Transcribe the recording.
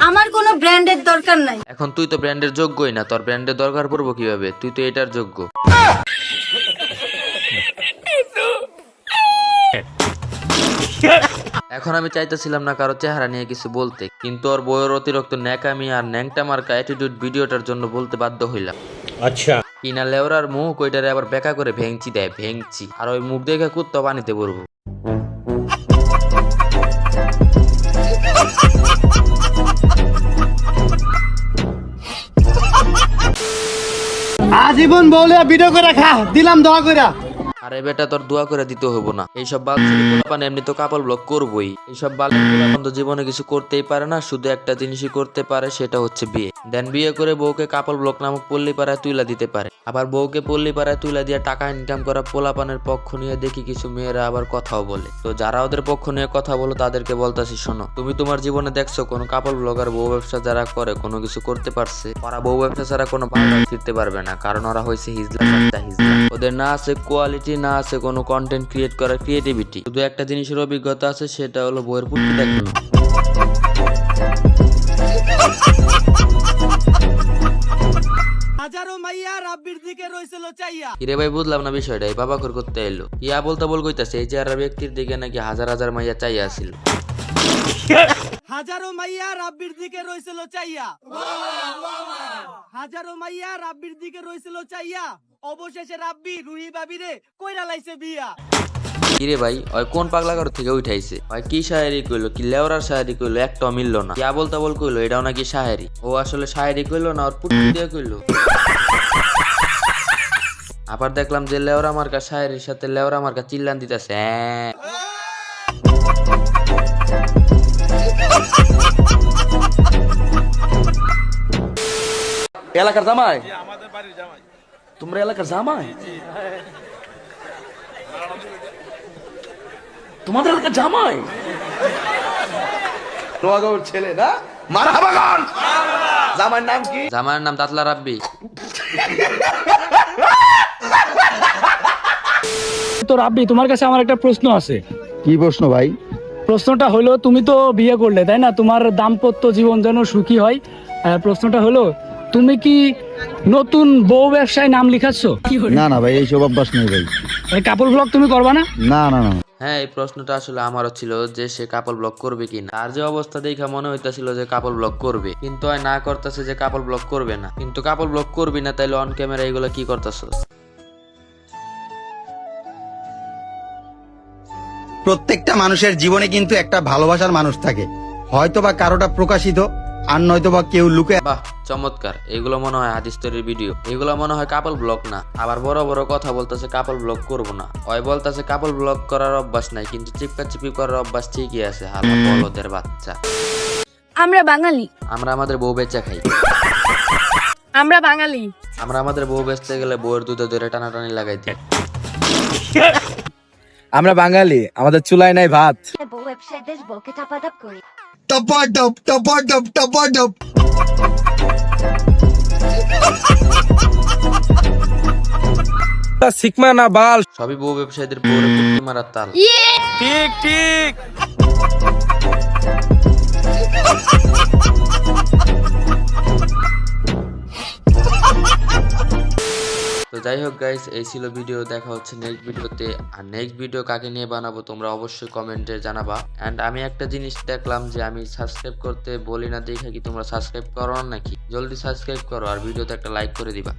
আমার কোনো ব্র্যান্ডের দরকার নাই। এখন তুই তো ব্র্যান্ডের যোগ্যই না, তোর ব্র্যান্ডের দরকার পড়বো কিভাবে? তুই তো এটার যোগ্য। এখন আমি চাইতেছিলাম না কারো চেহারা নিয়ে কিছু বলতে, কিন্তু ওর বইয়ের অতিরিক্ত ন্যাকামি আর ন্যাংটা মার্কা অ্যাটিটিউড ভিডিওটার জন্য বলতে বাধ্য হইলাম। আচ্ছা, কিনা লেওরার মুখ ওইটারে আবার বেকা করে ভেঙচি দেয়, ভেঙচি। আর ওই মুখ দেখে কুত্তা পানিতে পড়বো। আজীবন বলে ভিডিও করে খা দিলাম দোয়া কইরা। আরে বেটা, তোর দোয়া করে দিতে হবো না। এইসব বালছেড়ে পোলাপান এমনি তো কাপল ব্লগ করবোই। এইসব বালের পোলাপান তো জীবনে কিছু করতেই পারে না, শুধু একটা জিনিসই করতে পারে, সেটা হচ্ছে বিয়ে। দেন বিয়ে করে বউকে কাপল ব্লগ নামক পল্লী পাড়ায় তুইলা দিতে পারে। আবার বউকে পল্লী পাড়ায় তুইলা দিয়ে টাকা ইনকাম করা পোলাপানের পক্ষ নিয়ে দেখি কিছু মেয়েরা আবার কথাও বলে। তো যারা ওদের পক্ষ নিয়ে কথা বলো তাদেরকে বলতাছি, শোনো, তুমি তোমার জীবনে দেখছো কোনো কাপল ব্লগার বউ ব্যবসা যারা করে কোনো কিছু করতে পারছে? ওরা বউ ব্যবসা ছাড়া কোনো ভালো ফিরতে পারবে না, কারণ ওরা হয়েছে হিজলা বাচ্চা, হিজলা। ওদের না আছে কোয়ালিটি, না আছে কোনো কন্টেন্ট ক্রিয়েট করার ক্রিয়েটিভিটি। শুধু একটা জিনিসের অভিজ্ঞতা আছে, সেটা হলো বইয়ের পুটকি দেখানো। হাজারো মাইয়া রাব্বির দিকে রইছিল চাইয়া। কিরে ভাই, বুঝলাম না বিষয়টা। এই বাবা করতে এলো ইয়া বলতে বল কইতাছে এই চেহারা ব্যক্তির দিকে নাকি হাজার হাজার মাইয়া চাইয়া ছিল। হাজারো মাইয়া রাব্বির দিকে রইছিল চাইয়া। হাজারো মাইয়া রাব্বির দিকে রইছিল চাইয়া। অবশেষে রাব্বি রুহি বাবিরে কইরা লাইছে বিয়া। কিরে ভাই, ওই কোন পাগলা ঘর থেকে উঠাইছে? ওই কি শায়েরি কইলো, কি লেওরার শায়েরি কইলো, একটা মিললো না। ইয়া বলতে বল কইলো এটাও নাকি শায়েরি। ও আসলে শায়েরি কইলো না, ওর পুটকি দিয়ে কইলো। আবার দেখলাম যে লেওরা মার্কা শায়েরির সাথে লেওরা মার্কা চিল্লান দিতেছে। এলাকার জামাই? তোমরা এলাকার জামাই? তোমাদের এলাকার জামাই? নোয়াগাঁওর ছেলে না? মারহাবা গান। জামাইয়ের নাম কি? জামাইয়ের নাম দাতলা রাব্বি। তো রাব্বি, তোমার কাছে আমার একটা প্রশ্ন আছে। কি প্রশ্ন ভাই? প্রশ্নটা হলো, তুমি তো বিয়ে করলে তাই না? তোমার দাম্পত্য জীবন যেন সুখী হয়। প্রশ্নটা হলো, তুমি কি নতুন বউ ব্যবসায় নাম লিখাচ্ছ? না না ভাই, এইসব অভ্যাস নেই ভাই। এই কাপড় ব্লগ তুমি করবা না? না না না। হ্যাঁ, এই প্রশ্নটা আসলে আমারও ছিল যে সে কাপল ব্লগ করবে কিনা। তার যে অবস্থা দেখা মনে হইতাছিল যে কাপল ব্লগ করবে, কিন্তু আর না করতেছে যে কাপল ব্লগ করবে না। কিন্তু কাপল ব্লগ করবি না, তাইলে অন ক্যামেরা এগুলো কি করতেছ? প্রত্যেকটা মানুষের জীবনে কিন্তু একটা ভালোবাসার মানুষ থাকে, হয়তো বা কারোটা প্রকাশিত, আর নয়তো বা কেউ লুকে। বাহ, চমৎকার। এগুলো মনে হয় হাদিস তৈরির ভিডিও। এগুলো মনে হয় কাপল ব্লগ না। আবার বড় বড় কথা বলতেছে কাপল ব্লগ করব না। ওই বলতেছে কাপল ব্লগ করার অভ্যাস নাই, কিন্তু চিপকা চিপি করার অভ্যাস ঠিকই আছে। হালা বলদের বাচ্চা। আমরা বাঙালি। আমরা আমাদের বউ বেচা খাই। আমরা বাঙালি। আমরা আমাদের বউ বেচতে গেলে বউয়ের দুধে ধরে টানাটানি লাগাই দিই। আমরা বাঙালি, আমাদের চুলায় নাই ভাত। বউ ওয়েবসাইট দেশ বউকে টাপাটাপ করি। টপাটপ টপাটপ টপাটপ। শিখমা না বাল। সবই বউ ব্যবসায়ীদের বউরে পুটকি মারার তাল। ঠিক ঠিক। তো যাই হোক গাইস, এই ছিল ভিডিও। দেখা হচ্ছে নেক্সট ভিডিওতে। আর নেক্সট ভিডিও কাকে নিয়ে বানাবো তোমরা অবশ্যই কমেন্টে জানাবা। এন্ড আমি একটা জিনিস দেখলাম যে আমি সাবস্ক্রাইব করতে বলি না, দেখে কি তোমরা সাবস্ক্রাইব করো না নাকি? জলদি সাবস্ক্রাইব করো আর ভিডিওতে একটা লাইক করে দিবা।